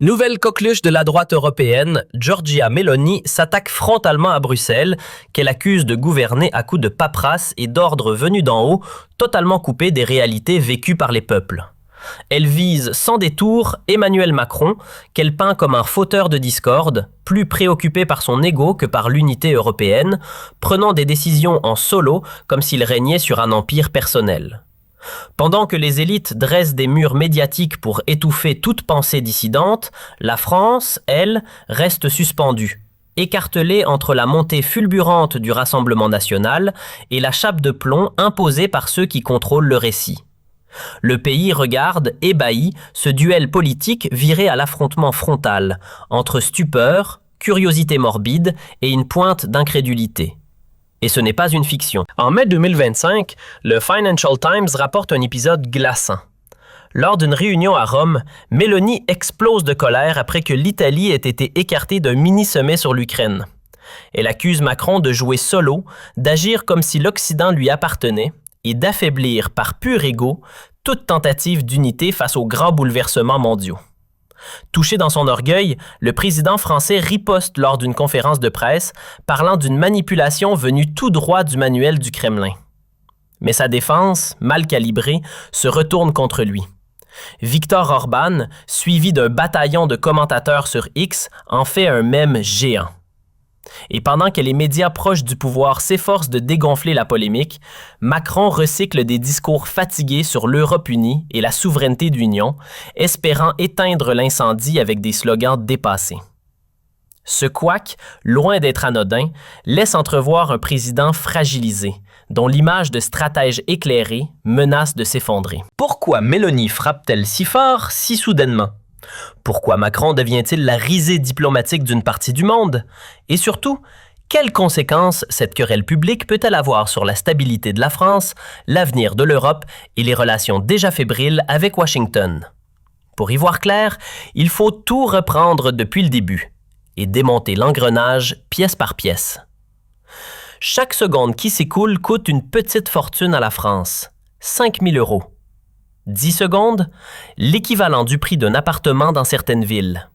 Nouvelle coqueluche de la droite européenne, Giorgia Meloni s'attaque frontalement à Bruxelles, qu'elle accuse de gouverner à coups de paperasse et d'ordres venus d'en haut, totalement coupés des réalités vécues par les peuples. Elle vise sans détour Emmanuel Macron, qu'elle peint comme un fauteur de discorde, plus préoccupé par son ego que par l'unité européenne, prenant des décisions en solo comme s'il régnait sur un empire personnel. Pendant que les élites dressent des murs médiatiques pour étouffer toute pensée dissidente, la France, elle, reste suspendue, écartelée entre la montée fulgurante du Rassemblement national et la chape de plomb imposée par ceux qui contrôlent le récit. Le pays regarde, ébahi, ce duel politique viré à l'affrontement frontal, entre stupeur, curiosité morbide et une pointe d'incrédulité. Et ce n'est pas une fiction. En mai 2025, le Financial Times rapporte un épisode glaçant. Lors d'une réunion à Rome, Meloni explose de colère après que l'Italie ait été écartée d'un mini-sommet sur l'Ukraine. Elle accuse Macron de jouer solo, d'agir comme si l'Occident lui appartenait et d'affaiblir par pur ego toute tentative d'unité face aux grands bouleversements mondiaux. Touché dans son orgueil, le président français riposte lors d'une conférence de presse, parlant d'une manipulation venue tout droit du manuel du Kremlin. Mais sa défense, mal calibrée, se retourne contre lui. Viktor Orban, suivi d'un bataillon de commentateurs sur X, en fait un mème géant. Et pendant que les médias proches du pouvoir s'efforcent de dégonfler la polémique, Macron recycle des discours fatigués sur l'Europe unie et la souveraineté de l'Union, espérant éteindre l'incendie avec des slogans dépassés. Ce couac, loin d'être anodin, laisse entrevoir un président fragilisé, dont l'image de stratège éclairé menace de s'effondrer. Pourquoi Meloni frappe-t-elle si fort, si soudainement? Pourquoi Macron devient-il la risée diplomatique d'une partie du monde? Et surtout, quelles conséquences cette querelle publique peut-elle avoir sur la stabilité de la France, l'avenir de l'Europe et les relations déjà fébriles avec Washington? Pour y voir clair, il faut tout reprendre depuis le début et démonter l'engrenage pièce par pièce. Chaque seconde qui s'écoule coûte une petite fortune à la France, 5 000 €. 10 secondes, l'équivalent du prix d'un appartement dans certaines villes.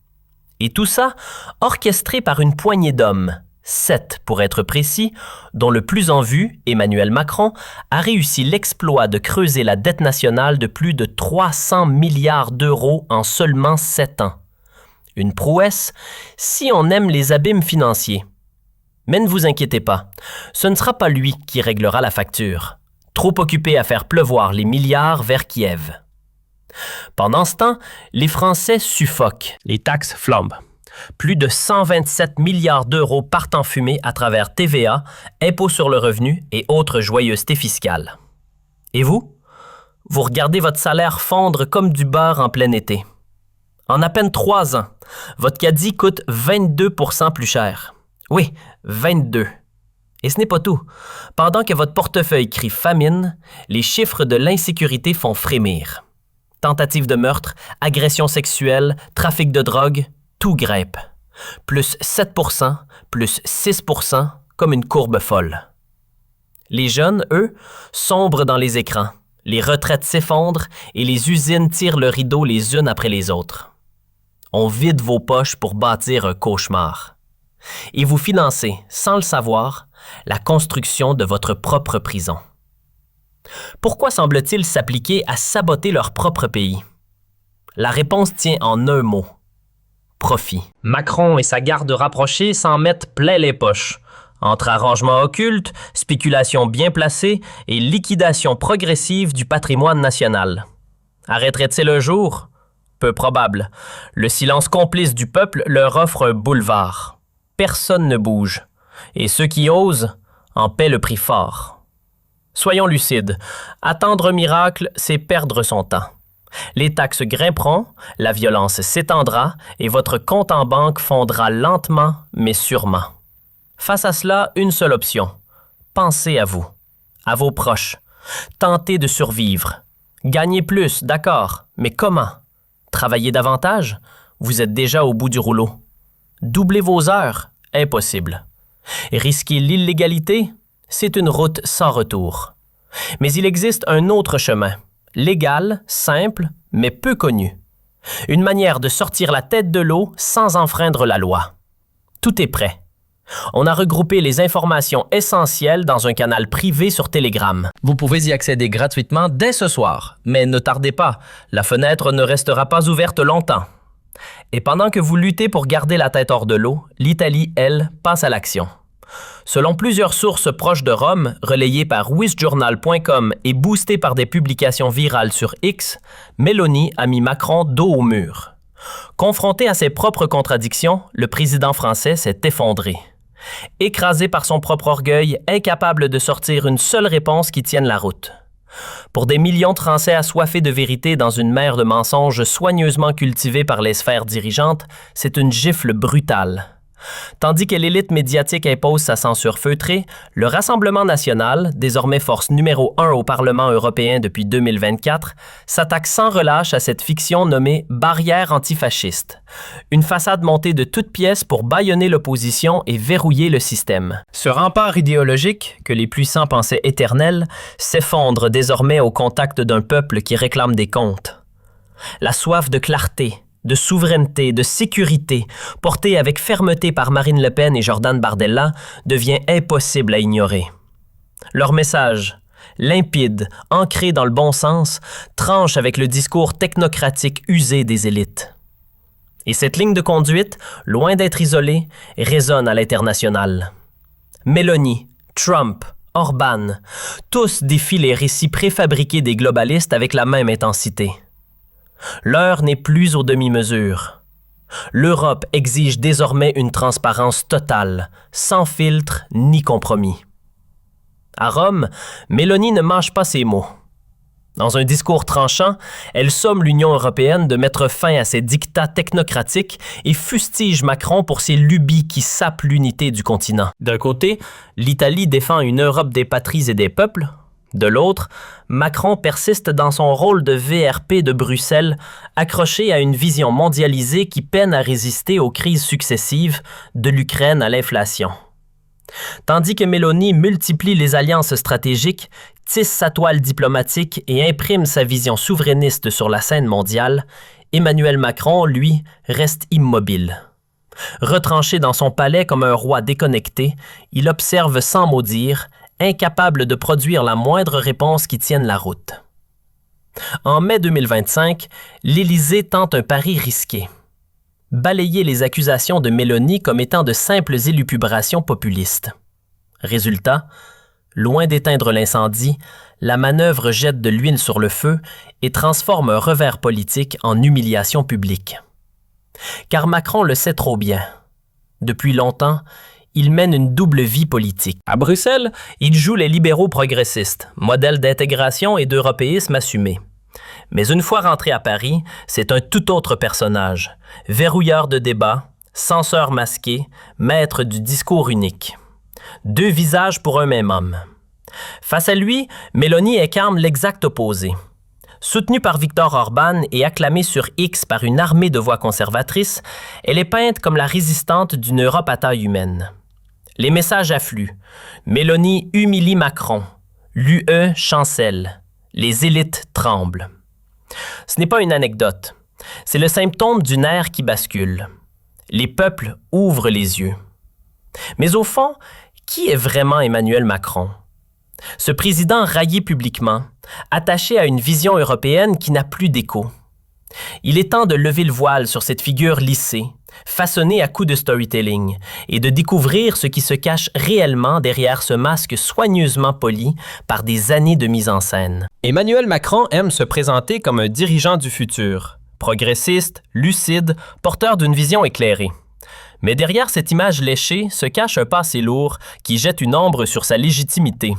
Et tout ça orchestré par une poignée d'hommes, 7 pour être précis, dont le plus en vue, Emmanuel Macron, a réussi l'exploit de creuser la dette nationale de plus de 300 milliards d'euros en seulement 7 ans. Une prouesse si on aime les abîmes financiers. Mais ne vous inquiétez pas, ce ne sera pas lui qui réglera la facture. Trop occupé à faire pleuvoir les milliards vers Kiev. Pendant ce temps, les Français suffoquent. Les taxes flambent. Plus de 127 milliards d'euros partent en fumée à travers TVA, impôts sur le revenu et autres joyeusetés fiscales. Et vous? Vous regardez votre salaire fondre comme du beurre en plein été. En à peine 3 ans, votre caddie coûte 22% plus cher. Oui, 22%. Et ce n'est pas tout. Pendant que votre portefeuille crie famine, les chiffres de l'insécurité font frémir. Tentatives de meurtre, agressions sexuelles, trafic de drogue, tout grimpe. Plus 7%, plus 6%, comme une courbe folle. Les jeunes, eux, sombrent dans les écrans. Les retraites s'effondrent et les usines tirent le rideau les unes après les autres. On vide vos poches pour bâtir un cauchemar. Et vous financez, sans le savoir, la construction de votre propre prison. Pourquoi semble-t-il s'appliquer à saboter leur propre pays? La réponse tient en un mot. Profit. Macron et sa garde rapprochée s'en mettent plein les poches, entre arrangements occultes, spéculations bien placées et liquidation progressive du patrimoine national. Arrêterait-il un jour? Peu probable. Le silence complice du peuple leur offre un boulevard. Personne ne bouge. Et ceux qui osent en paient le prix fort. Soyons lucides. Attendre un miracle, c'est perdre son temps. Les taxes grimperont, la violence s'étendra et votre compte en banque fondra lentement mais sûrement. Face à cela, une seule option. Pensez à vous, à vos proches. Tentez de survivre. Gagnez plus, d'accord, mais comment? Travaillez davantage? Vous êtes déjà au bout du rouleau. Doublez vos heures? Impossible. Risquer l'illégalité? C'est une route sans retour. Mais il existe un autre chemin, légal, simple, mais peu connu. Une manière de sortir la tête de l'eau sans enfreindre la loi. Tout est prêt. On a regroupé les informations essentielles dans un canal privé sur Telegram. Vous pouvez y accéder gratuitement dès ce soir, mais ne tardez pas, la fenêtre ne restera pas ouverte longtemps. Et pendant que vous luttez pour garder la tête hors de l'eau, l'Italie, elle, passe à l'action. Selon plusieurs sources proches de Rome, relayées par wistjournal.com et boostées par des publications virales sur X, Meloni a mis Macron dos au mur. Confronté à ses propres contradictions, le président français s'est effondré. Écrasé par son propre orgueil, incapable de sortir une seule réponse qui tienne la route. Pour des millions de Français assoiffés de vérité dans une mer de mensonges soigneusement cultivée par les sphères dirigeantes, c'est une gifle brutale. Tandis que l'élite médiatique impose sa censure feutrée, le Rassemblement national, désormais force numéro 1 au Parlement européen depuis 2024, s'attaque sans relâche à cette fiction nommée « barrière antifasciste », une façade montée de toutes pièces pour bâillonner l'opposition et verrouiller le système. Ce rempart idéologique, que les puissants pensaient éternel, s'effondre désormais au contact d'un peuple qui réclame des comptes. La soif de clarté, de souveraineté, de sécurité, portée avec fermeté par Marine Le Pen et Jordan Bardella, devient impossible à ignorer. Leur message, limpide, ancré dans le bon sens, tranche avec le discours technocratique usé des élites. Et cette ligne de conduite, loin d'être isolée, résonne à l'international. Meloni, Trump, Orban, tous défient les récits préfabriqués des globalistes avec la même intensité. L'heure n'est plus aux demi-mesures. L'Europe exige désormais une transparence totale, sans filtre ni compromis. À Rome, Meloni ne mâche pas ses mots. Dans un discours tranchant, elle somme l'Union européenne de mettre fin à ses dictats technocratiques et fustige Macron pour ses lubies qui sapent l'unité du continent. D'un côté, l'Italie défend une Europe des patries et des peuples. De l'autre, Macron persiste dans son rôle de VRP de Bruxelles, accroché à une vision mondialisée qui peine à résister aux crises successives, de l'Ukraine à l'inflation. Tandis que Meloni multiplie les alliances stratégiques, tisse sa toile diplomatique et imprime sa vision souverainiste sur la scène mondiale, Emmanuel Macron, lui, reste immobile. Retranché dans son palais comme un roi déconnecté, il observe sans mot dire, incapable de produire la moindre réponse qui tienne la route. En mai 2025, l'Élysée tente un pari risqué. Balayer les accusations de Meloni comme étant de simples élucubrations populistes. Résultat, loin d'éteindre l'incendie, la manœuvre jette de l'huile sur le feu et transforme un revers politique en humiliation publique. Car Macron le sait trop bien. Depuis longtemps, il mène une double vie politique. À Bruxelles, il joue les libéraux progressistes, modèle d'intégration et d'européisme assumé. Mais une fois rentré à Paris, c'est un tout autre personnage, verrouilleur de débats, censeur masqué, maître du discours unique. Deux visages pour un même homme. Face à lui, Meloni incarne l'exact opposé. Soutenue par Viktor Orban et acclamée sur X par une armée de voix conservatrices, elle est peinte comme la résistante d'une Europe à taille humaine. Les messages affluent. Meloni humilie Macron. L'UE chancelle. Les élites tremblent. Ce n'est pas une anecdote. C'est le symptôme d'une ère qui bascule. Les peuples ouvrent les yeux. Mais au fond, qui est vraiment Emmanuel Macron? Ce président raillé publiquement, attaché à une vision européenne qui n'a plus d'écho. Il est temps de lever le voile sur cette figure lissée, façonnée à coups de storytelling, et de découvrir ce qui se cache réellement derrière ce masque soigneusement poli par des années de mise en scène. Emmanuel Macron aime se présenter comme un dirigeant du futur, progressiste, lucide, porteur d'une vision éclairée. Mais derrière cette image léchée se cache un passé lourd qui jette une ombre sur sa légitimité.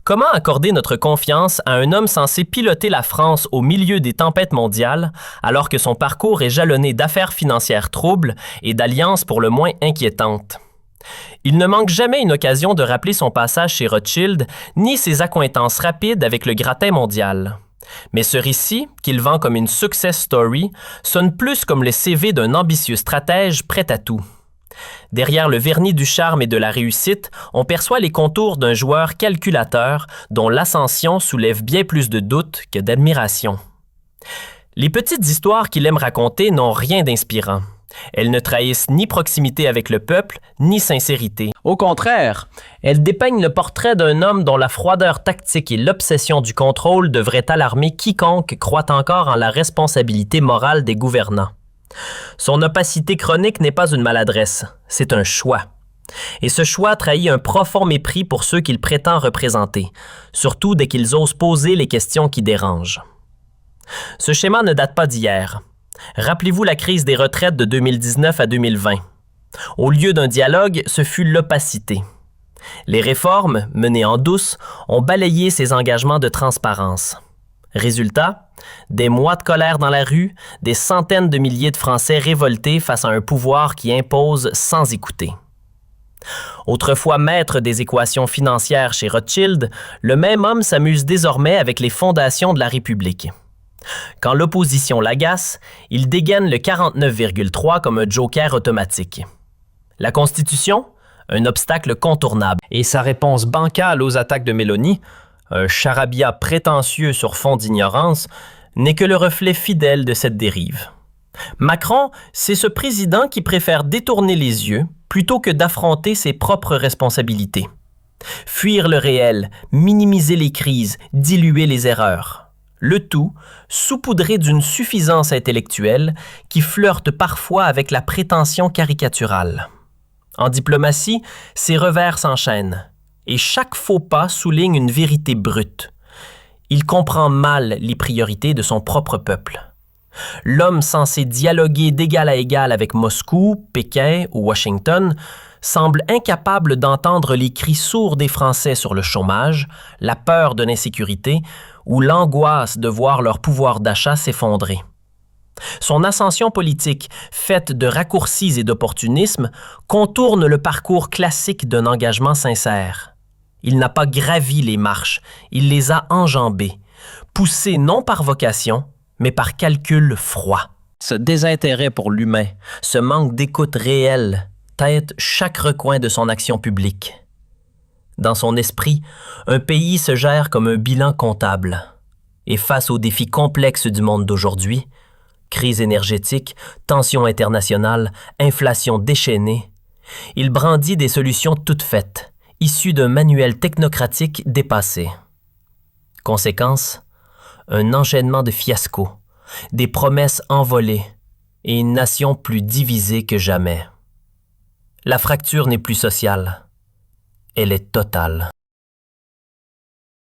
Comment accorder notre confiance à un homme censé piloter la France au milieu des tempêtes mondiales, alors que son parcours est jalonné d'affaires financières troubles et d'alliances pour le moins inquiétantes? Il ne manque jamais une occasion de rappeler son passage chez Rothschild, ni ses accointances rapides avec le gratin mondial. Mais ce récit, qu'il vend comme une success story, sonne plus comme le CV d'un ambitieux stratège prêt à tout. Derrière le vernis du charme et de la réussite, on perçoit les contours d'un joueur calculateur dont l'ascension soulève bien plus de doutes que d'admiration. Les petites histoires qu'il aime raconter n'ont rien d'inspirant. Elles ne trahissent ni proximité avec le peuple, ni sincérité. Au contraire, elles dépeignent le portrait d'un homme dont la froideur tactique et l'obsession du contrôle devraient alarmer quiconque croit encore en la responsabilité morale des gouvernants. Son opacité chronique n'est pas une maladresse, c'est un choix. Et ce choix trahit un profond mépris pour ceux qu'il prétend représenter, surtout dès qu'ils osent poser les questions qui dérangent. Ce schéma ne date pas d'hier. Rappelez-vous la crise des retraites de 2019 à 2020. Au lieu d'un dialogue, ce fut l'opacité. Les réformes, menées en douce, ont balayé ces engagements de transparence. Résultat, des mois de colère dans la rue, des centaines de milliers de Français révoltés face à un pouvoir qui impose sans écouter. Autrefois maître des équations financières chez Rothschild, le même homme s'amuse désormais avec les fondations de la République. Quand l'opposition l'agace, il dégaine le 49,3 comme un joker automatique. La Constitution? Un obstacle contournable. Et sa réponse bancale aux attaques de Mélanie, un charabia prétentieux sur fond d'ignorance, n'est que le reflet fidèle de cette dérive. Macron, c'est ce président qui préfère détourner les yeux plutôt que d'affronter ses propres responsabilités. Fuir le réel, minimiser les crises, diluer les erreurs. Le tout saupoudré d'une suffisance intellectuelle qui flirte parfois avec la prétention caricaturale. En diplomatie, ces revers s'enchaînent, et chaque faux pas souligne une vérité brute. Il comprend mal les priorités de son propre peuple. L'homme censé dialoguer d'égal à égal avec Moscou, Pékin ou Washington semble incapable d'entendre les cris sourds des Français sur le chômage, la peur de l'insécurité ou l'angoisse de voir leur pouvoir d'achat s'effondrer. Son ascension politique, faite de raccourcis et d'opportunisme, contourne le parcours classique d'un engagement sincère. Il n'a pas gravi les marches, il les a enjambées, poussées non par vocation, mais par calcul froid. Ce désintérêt pour l'humain, ce manque d'écoute réelle, tête chaque recoin de son action publique. Dans son esprit, un pays se gère comme un bilan comptable. Et face aux défis complexes du monde d'aujourd'hui, crise énergétique, tensions internationales, inflation déchaînée, il brandit des solutions toutes faites, issues d'un manuel technocratique dépassé. Conséquence, un enchaînement de fiascos, des promesses envolées et une nation plus divisée que jamais. La fracture n'est plus sociale, elle est totale.